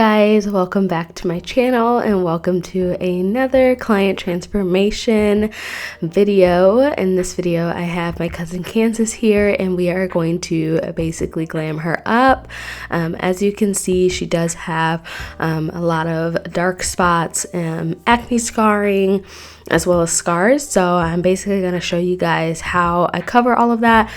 guys, welcome back to my channel and welcome to another client transformation video. In this video I have my cousin Kanzis here and we are going to basically glam her up. As you can see, she does have a lot of dark spots, acne scarring, as well as scars. So I'm basically going to show you guys how I cover all of that,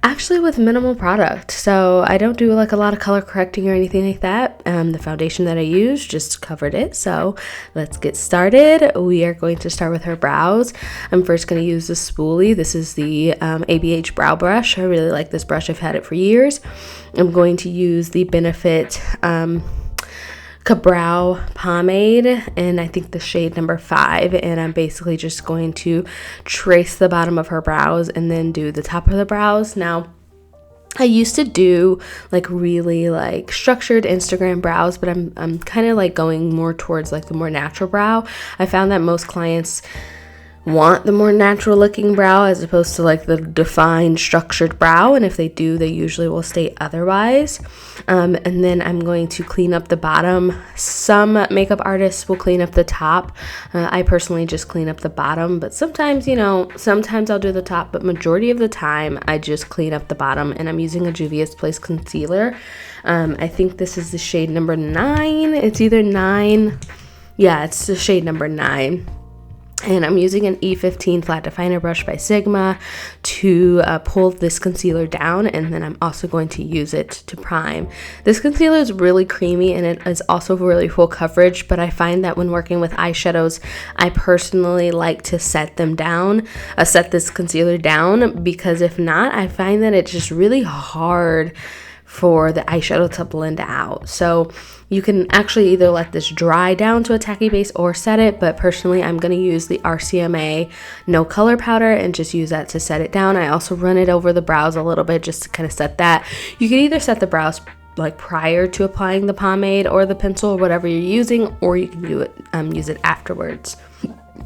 actually with minimal product. So I don't do like a lot of color correcting or anything like that. The foundation that I use just covered it. So let's get started. We are going to start with her brows. I'm first going to use the spoolie. This is the ABH brow brush. I really like this brush. I've had it for years. I'm going to use the Benefit Brow pomade, and I think the shade number 5, and I'm basically just going to trace the bottom of her brows and then do the top of the brows. Now I used to do like really like structured Instagram brows, but I'm kind of like going more towards like the more natural brow. I found that most clients want the more natural looking brow as opposed to like the defined structured brow, and if they do, they usually will stay otherwise. And then I'm going to clean up the bottom. Some makeup artists will clean up the top. I personally just clean up the bottom, but sometimes, sometimes I'll do the top, but majority of the time I just clean up the bottom. And I'm using a Juvia's Place concealer. I think this is the shade number 9. It's either 9. Yeah, it's the shade number 9. And I'm using an E15 flat definer brush by Sigma to pull this concealer down, and then I'm also going to use it to prime. This concealer is really creamy and it is also really full coverage, but I find that when working with eyeshadows, I personally like to set this concealer down, because if not, I find that it's just really hard for the eyeshadow to blend out. So you can actually either let this dry down to a tacky base or set it, but personally I'm going to use the RCMA no color powder and just use that to set it down. I also run it over the brows a little bit just to kind of set that. You can either set the brows like prior to applying the pomade or the pencil or whatever you're using, or you can do it use it afterwards.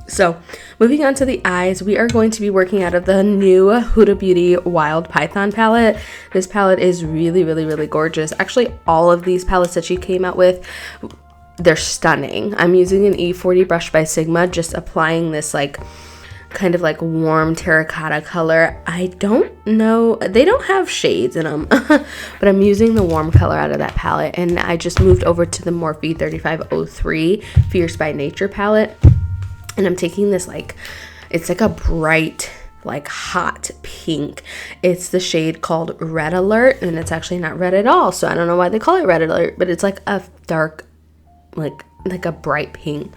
So moving on to the eyes, we are going to be working out of the new Huda Beauty Wild Python palette. This palette is really, really, really gorgeous. Actually, all of these palettes that she came out with, they're stunning. I'm using an E40 brush by Sigma, just applying this like kind of like warm terracotta color. I don't know, they don't have shades in them, but I'm using the warm color out of that palette. And I just moved over to the Morphe 3503 Fierce by Nature palette. And I'm taking this it's like a bright, like hot pink. It's the shade called Red Alert, and it's actually not red at all. So I don't know why they call it Red Alert, but it's like a dark, like a bright pink.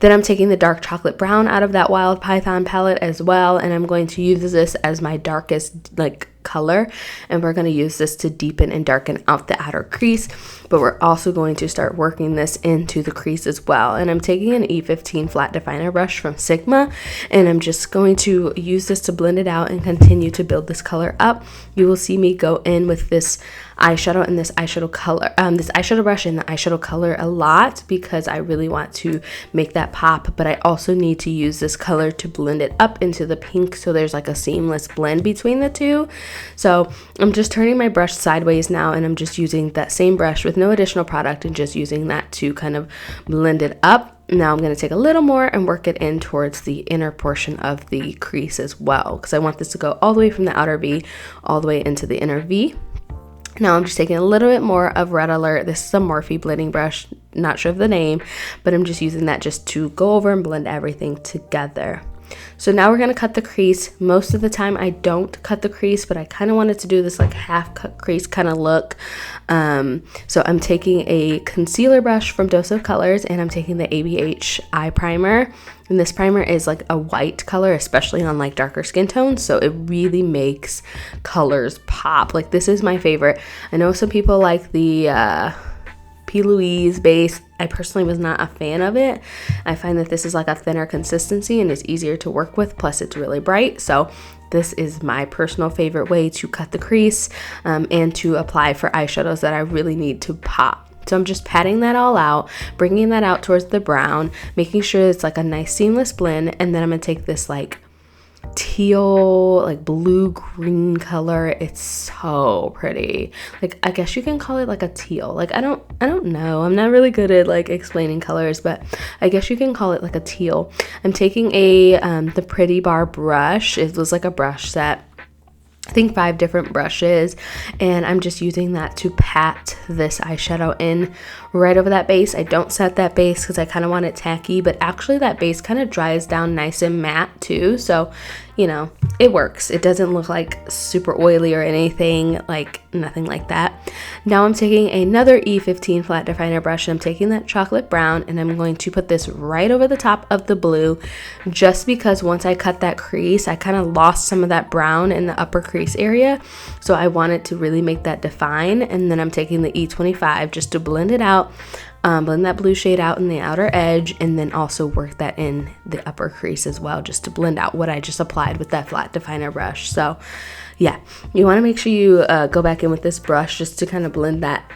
Then I'm taking the dark chocolate brown out of that Wild Python palette as well, and I'm going to use this as my darkest color, and we're going to use this to deepen and darken out the outer crease, but we're also going to start working this into the crease as well. And I'm taking an E15 flat definer brush from Sigma, and I'm just going to use this to blend it out and continue to build this color up. You will see me go in with this eyeshadow and this eyeshadow color, this eyeshadow brush and the eyeshadow color a lot, because I really want to make that pop, but I also need to use this color to blend it up into the pink, so there's like a seamless blend between the two. So I'm just turning my brush sideways now, and I'm just using that same brush with no additional product and just using that to kind of blend it up. Now I'm going to take a little more and work it in towards the inner portion of the crease as well, because I want this to go all the way from the outer V all the way into the inner V. Now I'm just taking a little bit more of Red Alert. This is a Morphe blending brush, not sure of the name, but I'm just using that just to go over and blend everything together. So now we're going to cut the crease. Most of the time I don't cut the crease, but I kind of wanted to do this like half cut crease kind of look. So I'm taking a concealer brush from Dose of Colors, and I'm taking the Abh Eye Primer. And this primer is like a white color, especially on like darker skin tones. So it really makes colors pop. Like, this is my favorite. I know some people like the P. Louise base. I personally was not a fan of it. I find that this is like a thinner consistency and it's easier to work with, plus it's really bright. So this is my personal favorite way to cut the crease and to apply for eyeshadows that I really need to pop. So I'm just patting that all out, bringing that out towards the brown, making sure it's like a nice seamless blend, and then I'm going to take this like teal, like blue green color. It's so pretty. Like, I guess you can call it like a teal. Like, I don't know. I'm not really good at like explaining colors, but I guess you can call it like a teal. I'm taking the Pretty Bar brush. It was like a brush set, I think 5 different brushes, and I'm just using that to pat this eyeshadow in right over that base. I don't set that base because I kind of want it tacky, but actually that base kind of dries down nice and matte too, so you know, it works. It doesn't look like super oily or anything, like nothing like that. Now I'm taking another E15 flat definer brush, and I'm taking that chocolate brown, and I'm going to put this right over the top of the blue, just because once I cut that crease, I kind of lost some of that brown in the upper crease area, so I wanted to really make that define. And then I'm taking the E25 just to blend it out, blend that blue shade out in the outer edge, and then also work that in the upper crease as well, just to blend out what I just applied with that flat definer brush. So yeah, you want to make sure you go back in with this brush just to kind of blend that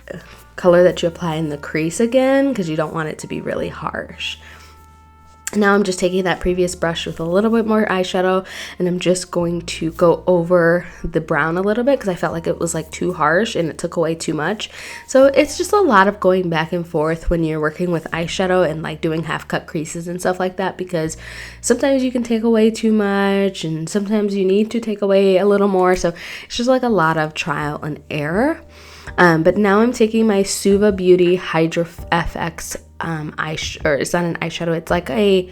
color that you apply in the crease again, because you don't want it to be really harsh. Now I'm just taking that previous brush with a little bit more eyeshadow, and I'm just going to go over the brown a little bit because I felt like it was like too harsh and it took away too much. So it's just a lot of going back and forth when you're working with eyeshadow and like doing half cut creases and stuff like that, because sometimes you can take away too much and sometimes you need to take away a little more. So it's just like a lot of trial and error. But now I'm taking my Suva Beauty Hydra FX it's not an eyeshadow, it's like a,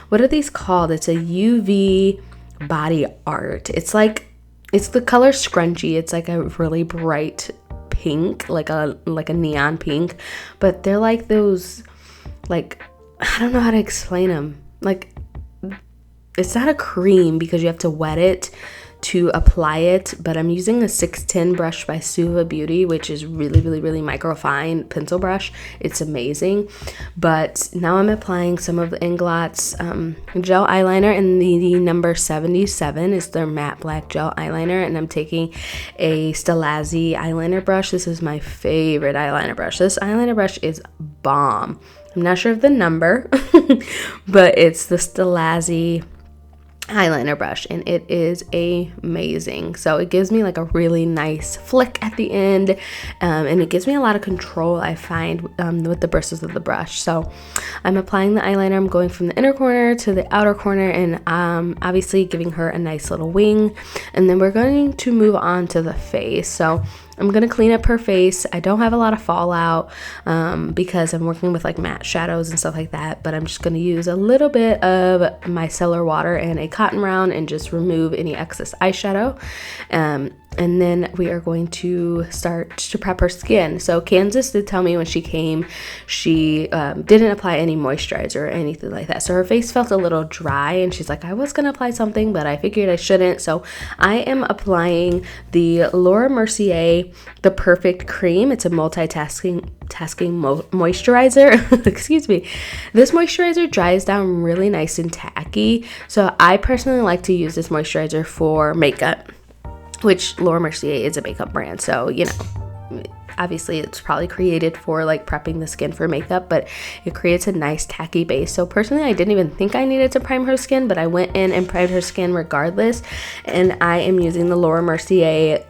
what are these called? It's a UV body art. It's the color Scrunchy. It's like a really bright pink, like a neon pink, but they're like those, like, I don't know how to explain them. Like, it's not a cream because you have to wet it to apply it, but I'm using a 610 brush by Suva Beauty, which is really, really, really microfine pencil brush. It's amazing. But now I'm applying some of the Inglots gel eyeliner, and the number 77 is their matte black gel eyeliner, and I'm taking a Stilazzi eyeliner brush. This is my favorite eyeliner brush. This eyeliner brush is bomb. I'm not sure of the number, but it's the Stilazzi eyeliner brush, and it is amazing. So it gives me like a really nice flick at the end, and it gives me a lot of control, I find, with the bristles of the brush. So I'm applying the eyeliner. I'm going from the inner corner to the outer corner, and obviously giving her a nice little wing, and then we're going to move on to the face. So I'm going to clean up her face. I don't have a lot of fallout because I'm working with like matte shadows and stuff like that, but I'm just going to use a little bit of micellar water and a cotton round and just remove any excess eyeshadow. And then we are going to start to prep her skin. So Kanzis did tell me when she came, she didn't apply any moisturizer or anything like that. So her face felt a little dry, and she's like, I was going to apply something, but I figured I shouldn't. So I am applying the Laura Mercier The Perfect Cream. It's a multitasking moisturizer. Excuse me. This moisturizer dries down really nice and tacky. So I personally like to use this moisturizer for makeup, which Laura Mercier is a makeup brand, so you know, obviously it's probably created for like prepping the skin for makeup, but it creates a nice tacky base. So personally, I didn't even think I needed to prime her skin, but I went in and primed her skin regardless, and I am using the Laura Mercier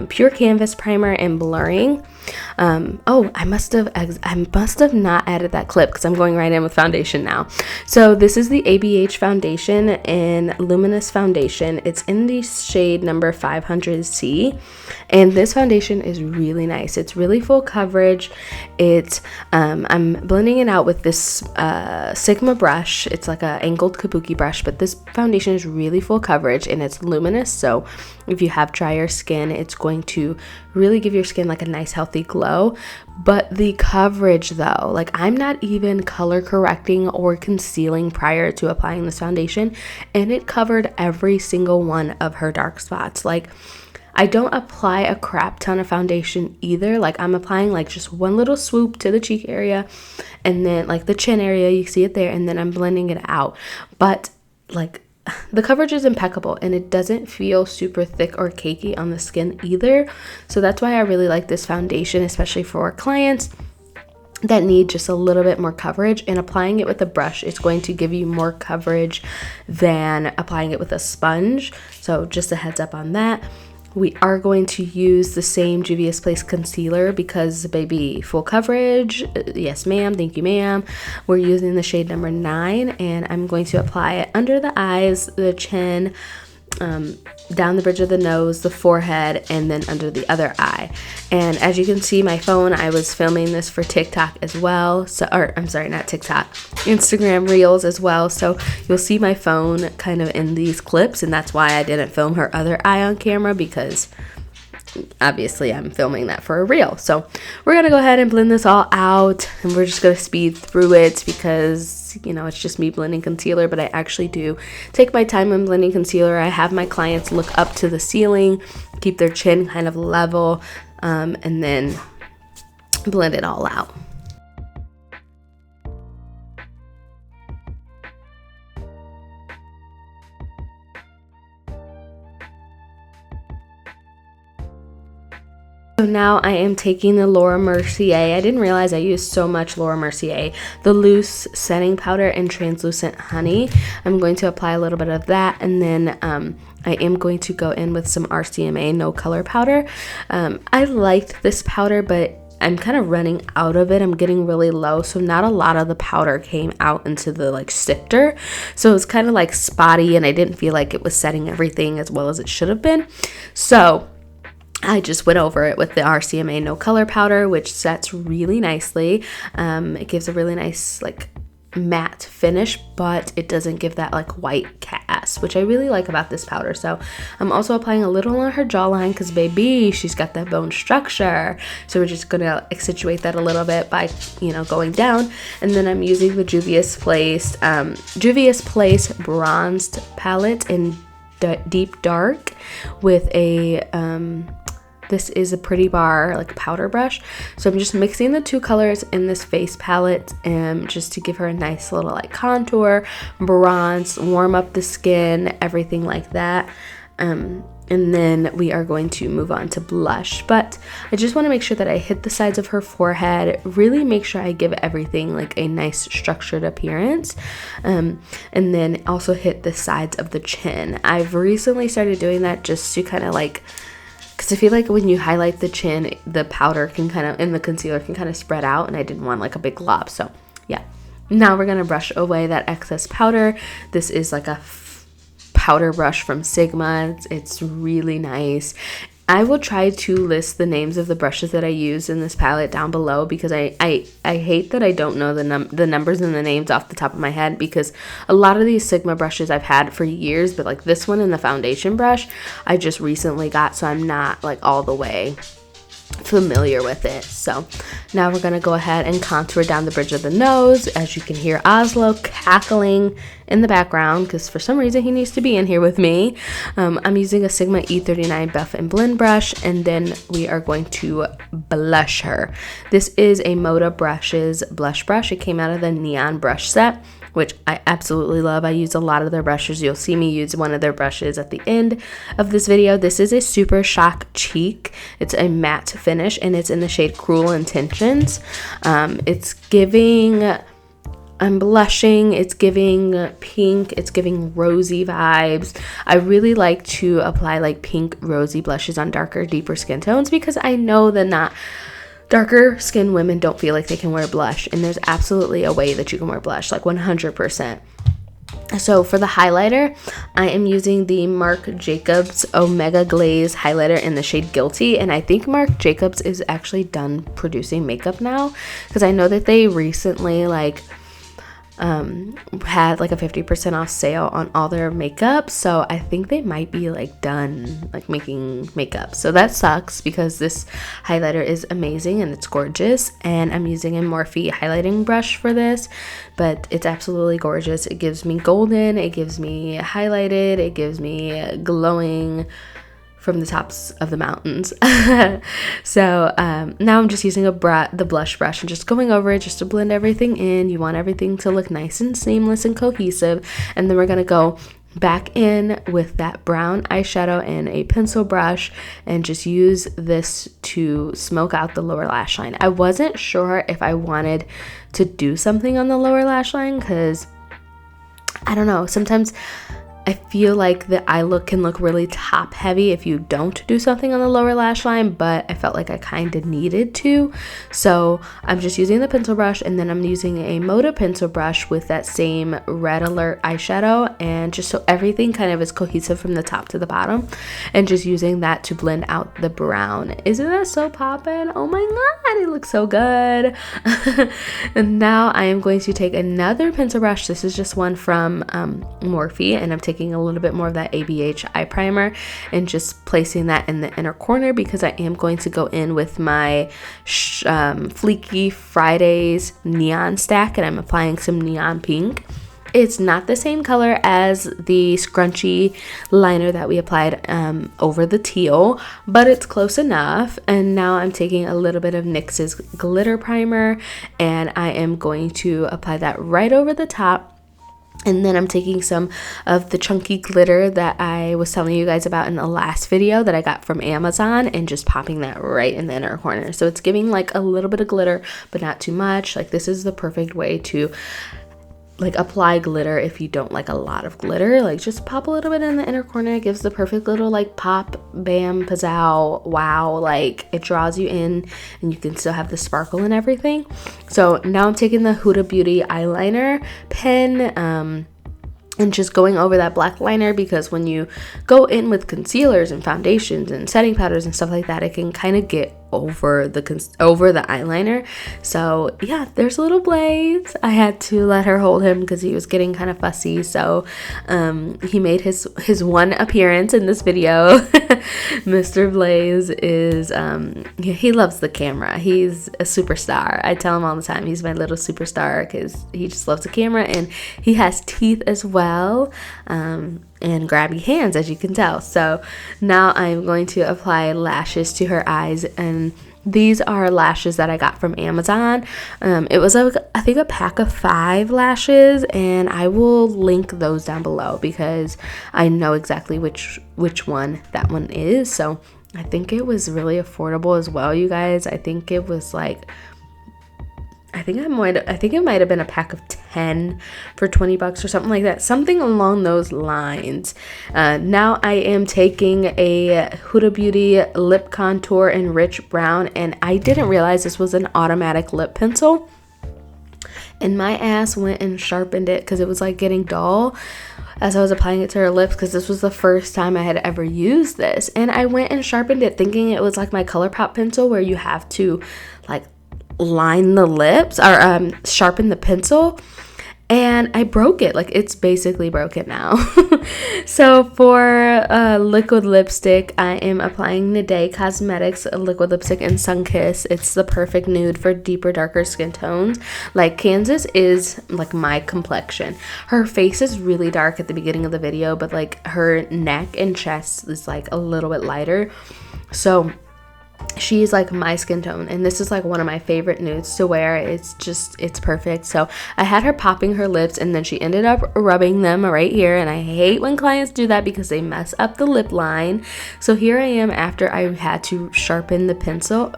Pure Canvas Primer and Blurring. I must have not added that clip because I'm going right in with foundation now. So this is the ABH foundation in Luminous Foundation. It's in the shade number 500C, and this foundation is really nice. It's really full coverage. I'm blending it out with this Sigma brush. It's like a angled kabuki brush, but this foundation is really full coverage and it's luminous. So if you have drier skin, it's going to really give your skin like a nice healthy glow. But the coverage though, like I'm not even color correcting or concealing prior to applying this foundation, and it covered every single one of her dark spots. Like I don't apply a crap ton of foundation either. Like I'm applying like just one little swoop to the cheek area, and then like the chin area, you see it there, and then I'm blending it out. But like the coverage is impeccable, and it doesn't feel super thick or cakey on the skin either. So that's why I really like this foundation, especially for clients that need just a little bit more coverage, and applying it with a brush is going to give you more coverage than applying it with a sponge. So just a heads up on that. We are going to use the same Juvia's Place concealer because, baby, full coverage. Yes, ma'am. Thank you, ma'am. We're using the shade number 9, and I'm going to apply it under the eyes, the chin, down the bridge of the nose, the forehead, and then under the other eye. And as you can see, my phone, I was filming this for TikTok as well. So, or I'm sorry, not TikTok, Instagram Reels as well. So you'll see my phone kind of in these clips, and that's why I didn't film her other eye on camera, because obviously I'm filming that for a reel. So we're gonna go ahead and blend this all out, and we're just gonna speed through it because, you know, it's just me blending concealer, but I actually do take my time when blending concealer. I have my clients look up to the ceiling, keep their chin kind of level, and then blend it all out. So now I am taking the Laura Mercier. I didn't realize I used so much Laura Mercier, the loose setting powder and translucent honey. I'm going to apply a little bit of that, and then I am going to go in with some RCMA no color powder. I liked this powder, but I'm kind of running out of it. I'm getting really low, so not a lot of the powder came out into the like sifter, so it's kind of like spotty, and I didn't feel like it was setting everything as well as it should have been. So I just went over it with the RCMA no color powder, which sets really nicely. It gives a really nice like matte finish, but it doesn't give that like white cast, which I really like about this powder. So I'm also applying a little on her jawline because, baby, she's got that bone structure. So we're just gonna accentuate that a little bit by, you know, going down. And then I'm using the Juvia's Place bronzed palette in deep dark with a this is a Pretty Bar like powder brush. So I'm just mixing the two colors in this face palette, just to give her a nice little like contour, bronze, warm up the skin, everything like that. And then we are going to move on to blush, but I just want to make sure that I hit the sides of her forehead, really make sure I give everything like a nice structured appearance, and then also hit the sides of the chin. I've recently started doing that just to kind of like, because I feel like when you highlight the chin, the powder can kind of, and the concealer can kind of spread out, and I didn't want like a big glob. So yeah, now we're going to brush away that excess powder. This is like a powder brush from Sigma. It's really nice. I will try to list the names of the brushes that I use in this palette down below, because I hate that I don't know the numbers and the names off the top of my head, because a lot of these Sigma brushes I've had for years, but like this one and the foundation brush I just recently got, so I'm not like all the way familiar with it. So now we're gonna go ahead and contour down the bridge of the nose. As you can hear Oslo cackling in the background because for some reason he needs to be in here with me. I'm using a Sigma E39 Buff and Blend brush, and then we are going to blush her. This is a Moda Brushes blush brush. It came out of the Neon brush set, which I absolutely love. I use a lot of their brushes. You'll see me use one of their brushes at the end of this video. This is a Super Shock Cheek. It's a matte finish, and it's in the shade Cruel Intentions. It's giving, I'm blushing, it's giving pink, it's giving rosy vibes. I really like to apply like pink rosy blushes on darker, deeper skin tones, because I know that not darker skinned women don't feel like they can wear blush, and there's absolutely a way that you can wear blush, like 100%. So for the highlighter, I am using the Marc Jacobs Omega Glaze highlighter in the shade Guilty, and I think Marc Jacobs is actually done producing makeup now, because I know that they recently like had like a 50% off sale on all their makeup, so I think they might be like done like making makeup. So that sucks, because this highlighter is amazing and it's gorgeous, and I'm using a Morphe highlighting brush for this, but it's absolutely gorgeous. It gives me golden, it gives me highlighted, it gives me glowing from the tops of the mountains. So now I'm just using the blush brush and just going over it just to blend everything in. You want everything to look nice and seamless and cohesive, and then we're gonna go back in with that brown eyeshadow and a pencil brush and just use this to smoke out the lower lash line. I wasn't sure if I wanted to do something on the lower lash line because I don't know, sometimes I feel like the eye look can look really top heavy if you don't do something on the lower lash line, but I felt like I kind of needed to. So I'm just using the pencil brush, and then I'm using a Moda pencil brush with that same Red Alert eyeshadow, and just so everything kind of is cohesive from the top to the bottom, and just using that to blend out the brown. Isn't that so poppin'? Oh my god, it looks so good. And now I am going to take another pencil brush. This is just one from Morphe, and I'm taking a little bit more of that Abh Eye Primer and just placing that in the inner corner because I am going to go in with my Fleeky Fridays neon stack, and I'm applying some neon pink. It's not the same color as the scrunchy liner that we applied over the teal, but it's close enough. And now I'm taking a little bit of NYX's glitter primer, and I am going to apply that right over the top. And then I'm taking some of the chunky glitter that I was telling you guys about in the last video that I got from Amazon, and just popping that right in the inner corner. So it's giving like a little bit of glitter, but not too much. Like, this is the perfect way to like apply glitter if you don't like a lot of glitter. Like, just pop a little bit in the inner corner. It gives the perfect little like pop, bam, pazzow, wow. Like, it draws you in and you can still have the sparkle and everything. So now I'm taking the Huda Beauty eyeliner pen and just going over that black liner, because when you go in with concealers and foundations and setting powders and stuff like that, it can kind of get over the eyeliner. So yeah, there's little Blaze. I had to let her hold him because he was getting kind of fussy. So he made his one appearance in this video. Mr. Blaze is he loves the camera. He's a superstar. I tell him all the time he's my little superstar because he just loves the camera, and he has teeth as well. And grabby hands, as you can tell. So now I'm going to apply lashes to her eyes, and these are lashes that I got from Amazon. It was I think a pack of 5 lashes, and I will link those down below because I know exactly which one that one is. So I think it was really affordable as well, you guys. I think it was like, I think it might have been a pack of 10 for 20 bucks or something like that, something along those lines. Now I am taking a Huda Beauty lip contour in rich brown, and I didn't realize this was an automatic lip pencil, and my ass went and sharpened it because it was like getting dull as I was applying it to her lips, because this was the first time I had ever used this. And I went and sharpened it thinking it was like my ColourPop pencil where you have to like line the lips or sharpen the pencil, and I broke it. Like, it's basically broken now. So for liquid lipstick, I am applying Naday Cosmetics liquid lipstick in Sunkiss. It's the perfect nude for deeper, darker skin tones. Like, Kanzis is like my complexion. Her face is really dark at the beginning of the video, but like her neck and chest is like a little bit lighter. So she's like my skin tone, and this is like one of my favorite nudes to wear. It's perfect. So I had her popping her lips, and then she ended up rubbing them right here, and I hate when clients do that because they mess up the lip line. So here I am after I had to sharpen the pencil.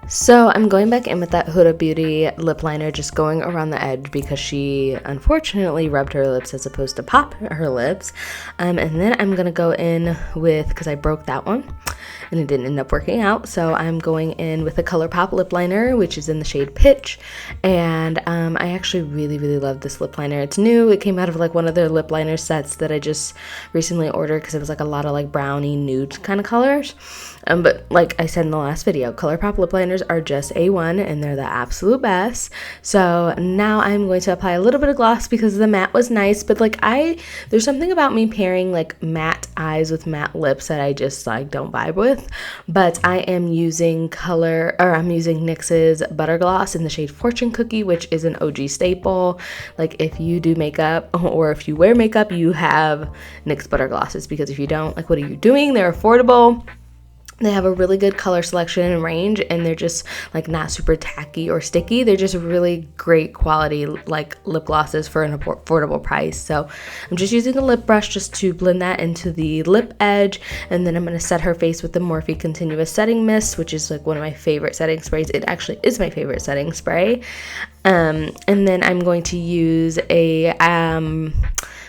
So I'm going back in with that Huda Beauty lip liner, just going around the edge because she unfortunately rubbed her lips as opposed to pop her lips. And then I'm going to go in with, because I broke that one and it didn't end up working out, so I'm going in with a ColourPop lip liner, which is in the shade Pitch. And I actually really love this lip liner. It's new. It came out of like one of their lip liner sets that I just recently ordered because it was like a lot of like brownie nude kind of colors. But like I said in the last video, ColourPop lip liners are just A1, and they're the absolute best. So now I'm going to apply a little bit of gloss because the matte was nice, but like there's something about me pairing like matte eyes with matte lips that I just like don't vibe with. But I am using NYX's Butter Gloss in the shade Fortune Cookie, which is an OG staple. Like, if you do makeup or if you wear makeup, you have NYX Butter Glosses, because if you don't, like, what are you doing? They're affordable. They have a really good color selection and range, and they're just like not super tacky or sticky. They're just really great quality like lip glosses for an affordable price. So I'm just using a lip brush just to blend that into the lip edge, and then I'm going to set her face with the Morphe Continuous Setting Mist, which is like one of my favorite setting sprays. It actually is my favorite setting spray. And then I'm going to use a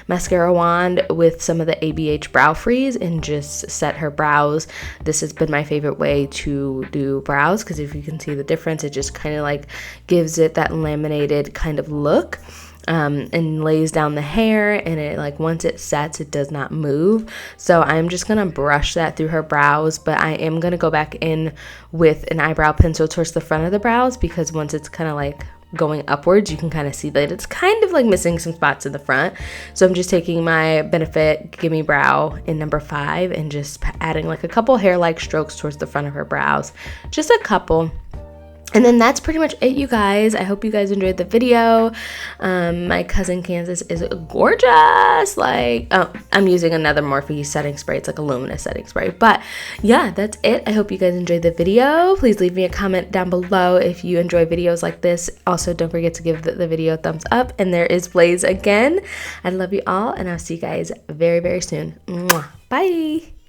mascara wand with some of the ABH Brow Freeze and just set her brows. This has been my favorite way to do brows, because if you can see the difference, it just kind of like gives it that laminated kind of look, and lays down the hair, and it like once it sets, it does not move. So I'm just gonna brush that through her brows, but I am gonna go back in with an eyebrow pencil towards the front of the brows, because once it's kind of like going upwards, you can kind of see that it's kind of like missing some spots in the front. So I'm just taking my Benefit Gimme Brow in number 5 and just adding like a couple hair-like strokes towards the front of her brows, just a couple. And then that's pretty much it, you guys. I hope you guys enjoyed the video. My cousin Kanzis is gorgeous. Like, oh, I'm using another Morphe setting spray. It's like a luminous setting spray. But yeah, that's it. I hope you guys enjoyed the video. Please leave me a comment down below if you enjoy videos like this. Also, don't forget to give the video a thumbs up. And there is Blaze again. I love you all, and I'll see you guys very, very soon. Mwah. Bye.